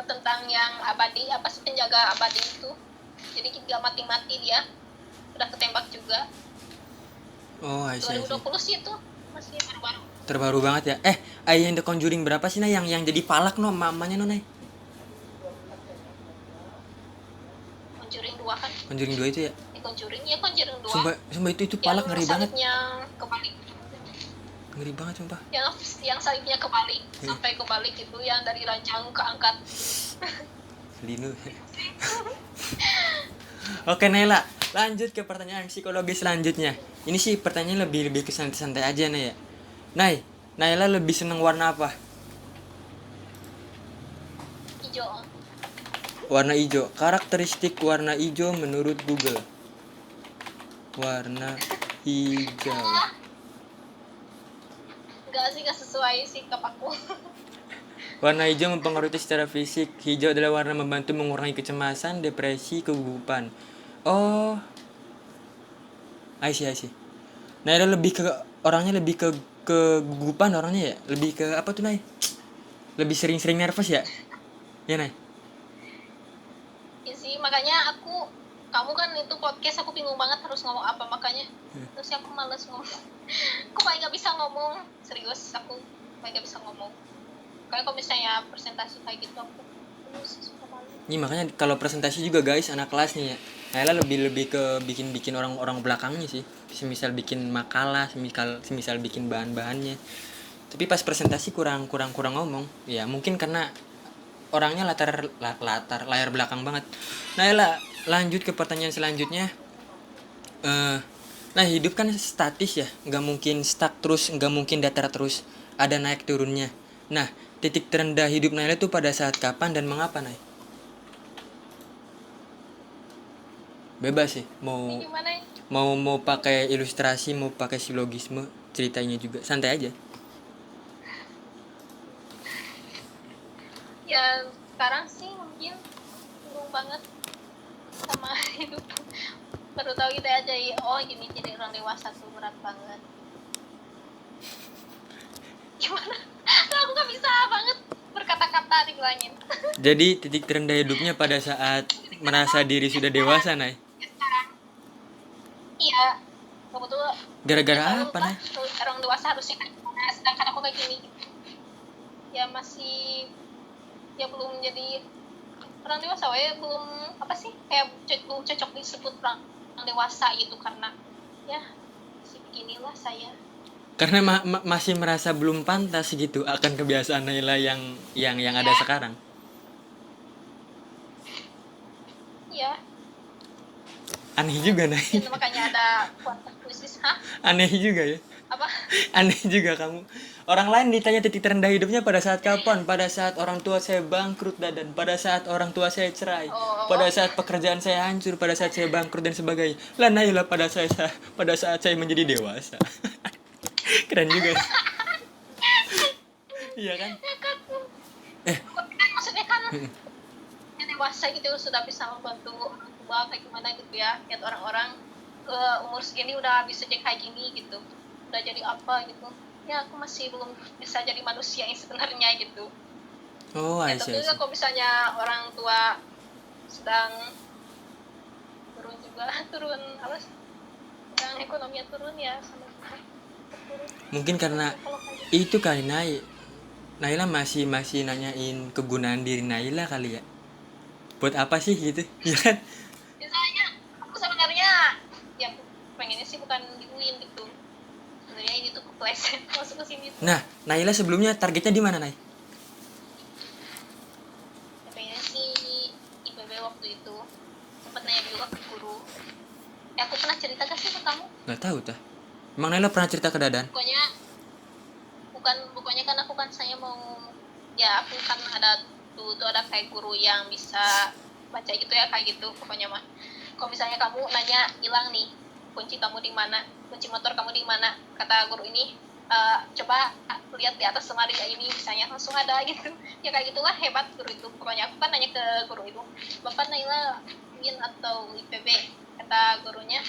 Tentang yang abadi, apa sih, penjaga abadi itu. Jadi gak mati-mati dia. Udah ketembak juga. Oh, I see. 2020 sih itu. Masih baru-baru. Terbaru banget ya. Yang The Conjuring berapa sih, Nay? Yang jadi palak no mamanya no, Nay? Conjuring 2 kan? Conjuring 2 itu ya? Conjuring 2. Sumpah itu palak ngeri banget. Yang kebalik. Ngeri banget sumpah. Yang salibnya kebalik, sampai kebalik itu yang dari ranjang keangkat. Linu. Oke, Naila, lanjut ke pertanyaan psikologis selanjutnya. Ini sih pertanyaan lebih ke santai-santai aja, Nay ya. Naila lebih seneng warna apa? Hijau. Warna hijau. Karakteristik warna hijau menurut Google. Warna hijau. Enggak sih, gak sesuai sikap aku. Warna hijau mempengaruhi secara fisik. Hijau adalah warna membantu mengurangi kecemasan, depresi, kegugupan. Oh, I see. Nah, itu lebih ke orangnya lebih ke kegugupan orangnya ya. Lebih ke apa tuh, Nay? Lebih sering-sering nervous ya? Ya, Nay. Ya sih, makanya kamu kan itu podcast, aku bingung banget harus ngomong apa, makanya terus aku males ngomong. Aku paling gak bisa ngomong, serius, aku paling gak bisa ngomong. Kayak kalau misalnya presentasi kayak gitu aku suka malu. Ini makanya kalau presentasi juga guys, anak kelas nih ya. Nayla lebih ke bikin orang belakangnya sih. Semisal bikin makalah, semisal bikin bahan-bahannya. Tapi pas presentasi kurang ngomong. Ya mungkin karena orangnya latar layar belakang banget. Nayla, lanjut ke pertanyaan selanjutnya. Nah, hidup kan statis ya, nggak mungkin stuck terus, nggak mungkin datar terus, ada naik turunnya. Nah, titik terendah hidup Nayla itu pada saat kapan dan mengapa, Nay? Bebas sih, mau Ini gimana ya? mau pakai ilustrasi, mau pakai silogisme, ceritanya juga santai aja. Ya sekarang sih mungkin bingung banget sama hidup. Baru tahu gitu aja, oh gini jadi orang dewasa tuh berat banget. Gimana? Aku gak bisa banget berkata-kata dibilangin. Jadi titik terendah hidupnya pada saat merasa diri sudah dewasa, Nay. Iya, kebetulan Gara-gara tahu apa, lah Nay? orang dewasa harusnya kayak gimana, sedangkan aku kayak gini ya masih, ya belum jadi orang dewasa, ya belum apa sih, kayak belum cocok disebut orang dewasa gitu, karena ya masih beginilah saya. Karena masih merasa belum pantas gitu akan kebiasaan Nayla yang ada sekarang. Iya, Aneh juga, Nay. ya, makanya ada kualitas krisis. Aneh juga ya. Apa? Aneh juga kamu. Orang lain ditanya titik terendah hidupnya pada saat kapan? Pada saat orang tua saya bangkrut, Dadan. Pada saat orang tua saya cerai. Pada saat pekerjaan saya hancur. Pada saat saya bangkrut dan sebagainya. Lah Naila pada saat saya menjadi dewasa. Keren juga. Iya kan? Ya kan, maksudnya kan ya dewasa gitu, sudah bisa membantu orang tua kayak gimana gitu ya. Lihat orang-orang umur segini udah bisa jadi kayak gini gitu, udah jadi apa gitu. Ya aku masih belum bisa jadi manusia yang sebenarnya gitu. Oh, Ya I see. tentunya kalau misalnya orang tua sedang turun apa sih, sedang ekonominya turun, ya sama juga turun. Mungkin karena Kalau kayak gitu. itu kali Naila masih nanyain kegunaan diri Naila kali ya. Buat apa sih gitu? Ya kan? Misalnya aku sebenarnya ya pengennya sih bukan di UIN gitu. Sebenarnya ini tuh kepleset masuk ke sini tuh. Nah, Naila sebelumnya targetnya di mana, Nay? Ya, pengennya sih IPB waktu itu. Sempat nanya juga ke guru. Ya aku pernah cerita gak sih ke kamu? Gak tahu tah. Emang Naila pernah cerita ke Dadan? Pokoknya kan aku kan saya mau, ya aku kan ada tuh ada kayak guru yang bisa baca gitu ya, kayak gitu pokoknya mah. Kalau misalnya kamu nanya hilang nih kunci kamu di mana, kunci motor kamu di mana, kata guru ini, coba lihat di atas lemari ini, misalnya langsung ada gitu. Ya kayak gitulah hebat guru itu. Pokoknya aku kan nanya ke guru itu, Bapak Naila UIN atau IPB? Kata gurunya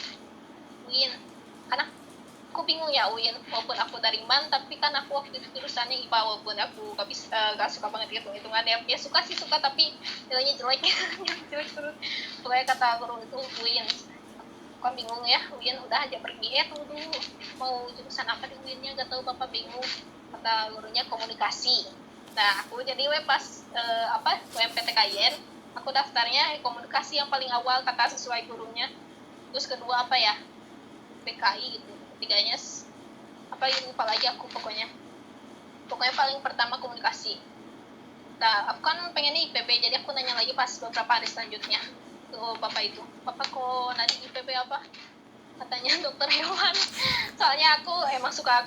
UIN. Karena aku bingung ya UIN, walaupun aku dari MAN, tapi kan aku waktu itu jurusannya IPA, walaupun aku gak suka banget hitung-hitungan ya suka sih tapi nilainya jelek. Jelek terus. Pokoknya kata guru itu UIN. Aku bingung ya, UIN udah aja pergi, tunggu dulu, mau jurusan apa di UIN-nya, gak tahu, Bapak bingung. Kata gurunya komunikasi. Nah aku jadi pas UMPTKIN, aku daftarnya komunikasi yang paling awal, kata sesuai gurunya. Terus kedua apa ya, PKI gitu, ketiganya apa yang lupa lagi aku. Pokoknya paling pertama komunikasi. Nah aku kan pengennya IPB, jadi aku nanya lagi pas beberapa hari selanjutnya tuh bapak itu, Bapak kok nadi IPB apa? Katanya dokter hewan. Soalnya aku emang suka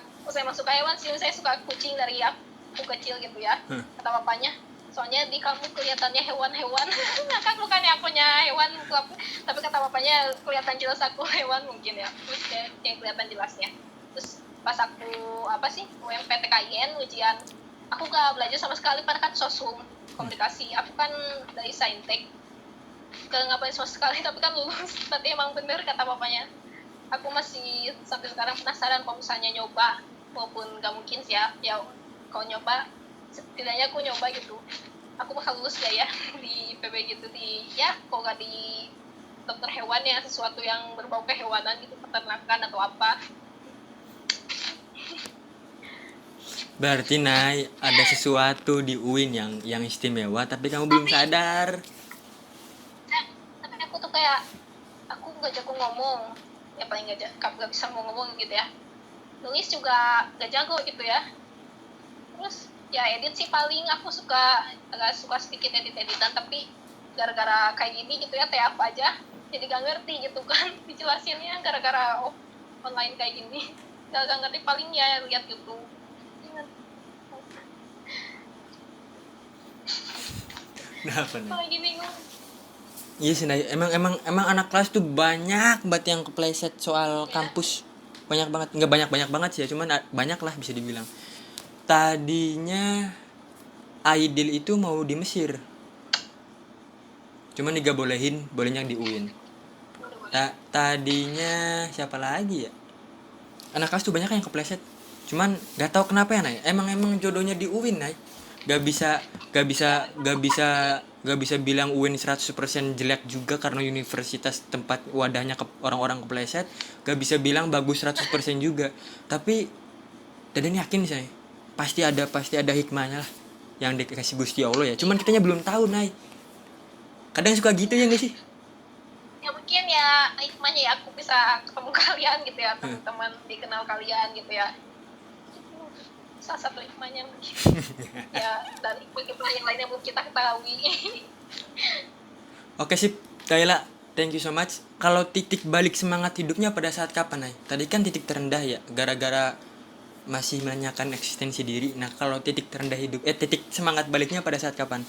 hewan sih, saya suka kucing dari aku kecil gitu ya. Kata bapaknya, soalnya di kamu kelihatannya hewan-hewan. Nah kan bukannya akunya hewan, tapi kata bapaknya kelihatan jelas aku hewan mungkin ya, terus kayak kelihatan jelasnya. Terus pas aku apa sih UMPTKIN ujian, aku gak belajar sama sekali, padahal kan sosum komunikasi, aku kan dari saintek, gak ngapain sama sekali tapi kan lulus. Tapi emang bener kata bapaknya, aku masih sampai sekarang penasaran kalau misalnya nyoba, walaupun gak mungkin sih ya kalau nyoba setidaknya aku nyoba gitu, aku bakal lulus gak ya di PB gitu, di ya kalau gak di dokter hewan ya, sesuatu yang berbau kehewanan gitu, peternakan atau apa. Berarti Nay ada sesuatu di UIN yang istimewa tapi kamu belum sadar. Tapi aku tuh kayak, aku gak jago ngomong, ya paling gak bisa ngomong gitu ya, nulis juga gak jago gitu ya. Terus ya edit sih paling aku agak suka sedikit editan, tapi gara-gara kayak gini gitu ya, kayak apa aja jadi gak ngerti gitu kan dijelasinnya, gara-gara online kayak gini gak ngerti, paling ya lihat YouTube. Kenapa Nay? Lagi bingung. Iya sih Nay, emang anak kelas tuh banyak banget yang kepleset soal kampus. Banyak banget, nggak banyak banget sih ya, cuman banyak lah bisa dibilang. Tadinya Aidil itu mau di Mesir, cuman nggak bolehin, bolehnya di UIN. Tadinya siapa lagi ya? Anak kelas tuh banyak yang kepleset. Cuman nggak tahu kenapa ya Nay. Emang jodohnya di UIN Nay. Gak bisa gak bisa gak bisa gak bisa bilang UIN 100% jelek juga karena universitas tempat wadahnya orang-orang kepleset. Gak bisa bilang bagus 100% juga. Tapi Dadan yakin sih Nay, pasti ada hikmahnya lah yang dikasih Gusti Allah ya. Cuman kitanya belum tahu Nay. Kadang suka gitu ya gak sih? Ya mungkin ya hikmahnya ya aku bisa ketemu kalian gitu ya, teman-teman dikenal kalian gitu ya, salah satu hikmahnya mungkin. Ya dan hikmah yang lainnya belum kita ketahui. Oke sip, Kayla, thank you so much. Kalau titik balik semangat hidupnya pada saat kapan, Nay? Tadi kan titik terendah ya, gara-gara masih menanyakan eksistensi diri. Nah, kalau titik terendah titik semangat baliknya pada saat kapan?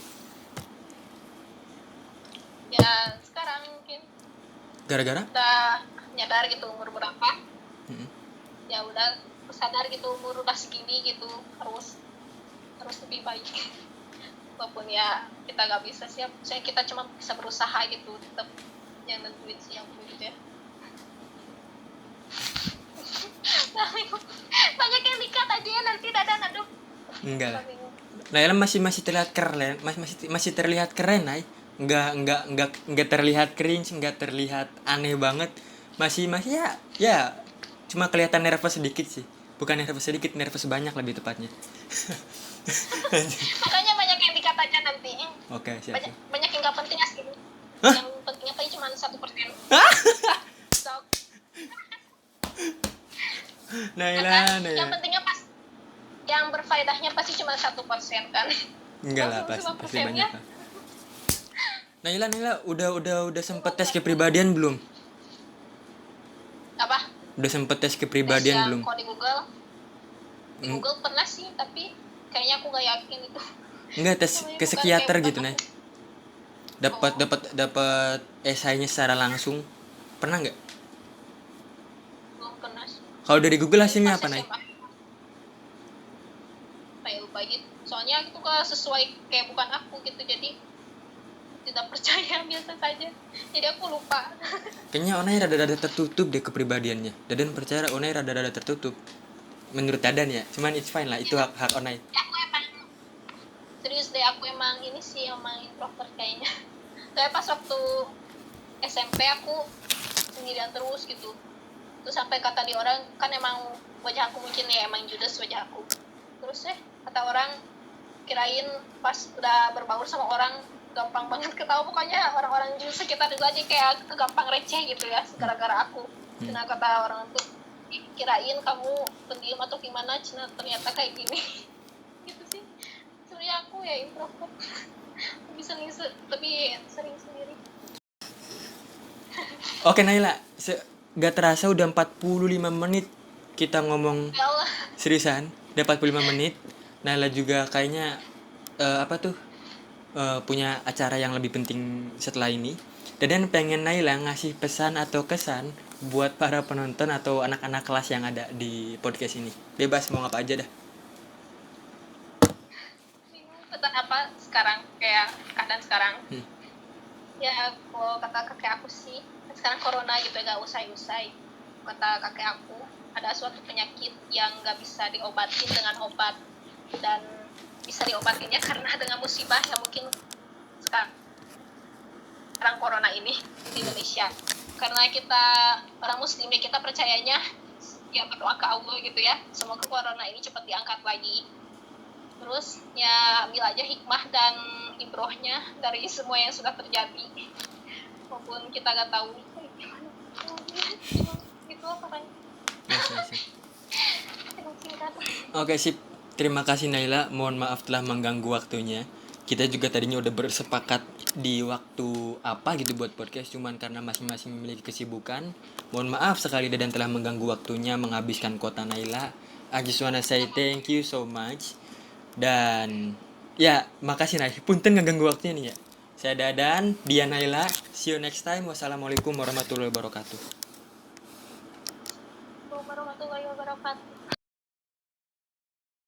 Ya sekarang mungkin Gara-gara? udah nyadar gitu umur berapa, Mm-mm. ya udah sadar gitu umur udah segini gitu, harus lebih baik. Walaupun ya kita nggak bisa sih, saya kita cuma bisa berusaha gitu, tetap jangan duit sih yang gitu ya. Banyak yang dikat aja ya nanti Dadan, aduh. Enggak lah. Naila masih terlihat keren, masih terlihat keren, Nay. Enggak terlihat cringe, enggak terlihat aneh banget. Masih ya cuma kelihatan nervous sedikit sih. Bukan nervous sedikit, nervous banyak lebih tepatnya. Makanya banyak yang dikat aja nanti. Oke, siap. Banyak yang nggak penting asli. Hah? Yang pentingnya paling cuma 1%. Sok. Naila. Yang pentingnya pas, yang berfaedahnya pasti cuma 1% kan. Enggak lah, pasti banyak lah. Naila, udah sempet tes kepribadian belum? Apa? Udah sempet tes kepribadian belum? Kalau di Google pernah sih, tapi kayaknya aku gak yakin itu. Enggak, tes ke psikiater gitu, Nay. Dapat esainya secara langsung. Pernah nggak? Belum pernah sih. Kalau dari Google hasilnya apa, Nay? Kayak lupa gitu. Soalnya itu kan sesuai kayak bukan aku gitu, jadi tidak percaya, biasa saja. Jadi aku lupa. Kayaknya Onai rada-rada tertutup deh kepribadiannya. Dadan percaya Onai rada-rada tertutup. Menurut Dadan ya. Cuman it's fine lah, itu hak Onai. Aku emang serius deh, aku emang ini sih emang introvert kayaknya. Kayak pas waktu SMP aku sendirian terus gitu. Terus sampai kata di orang kan emang wajah aku mungkin ya emang judes wajah aku. Terus kata orang kirain pas udah berbaur sama orang gampang banget ketawa, pokoknya orang-orang di sekitar itu aja kayak gampang receh gitu ya gara-gara aku. Nah kata orang tuh kirain kamu pendiam atau gimana, Cina ternyata kayak gini. Gitu sih. Sebenarnya aku ya introvert. Bisa tapi sering sendiri. Oke Naila, gak terasa udah 45 menit kita ngomong. Ya Allah. Seriusan, udah 45 menit. Naila juga kayaknya apa tuh? punya acara yang lebih penting setelah ini. Dadan pengen Naila ngasih pesan atau kesan buat para penonton atau anak-anak kelas yang ada di podcast ini. Bebas mau ngapa aja dah. Bingung pesan apa sekarang, kayak keadaan sekarang. Hmm. Ya kalau kata kakek aku sih, sekarang corona gitu gak usai-usai. Kata kakek aku, ada suatu penyakit yang gak bisa diobatin dengan obat, dan bisa diobatinnya karena dengan musibah yang mungkin sekarang corona ini di Indonesia. Karena kita orang muslim ya, kita percayanya ya berdoa ke Allah gitu ya, semoga corona ini cepat diangkat lagi. Terus ya ambil aja hikmah dan ibrohnya dari semua yang sudah terjadi, maupun kita gak tahu gimana gitu pokoknya. Oke sip. Terima kasih Naila. Mohon maaf telah mengganggu waktunya. Kita juga tadinya udah bersepakat di waktu apa gitu buat podcast, cuman karena masing-masing memiliki kesibukan. Mohon maaf sekali Dadan telah mengganggu waktunya, menghabiskan kuota Naila. I just wanna say thank you so much. Dan ya, makasih Naila. Punten ngeganggu waktunya nih ya. Saya Dadan, dia Naila. See you next time. Wassalamualaikum warahmatullahi wabarakatuh. Warahmatullahi wabarakatuh.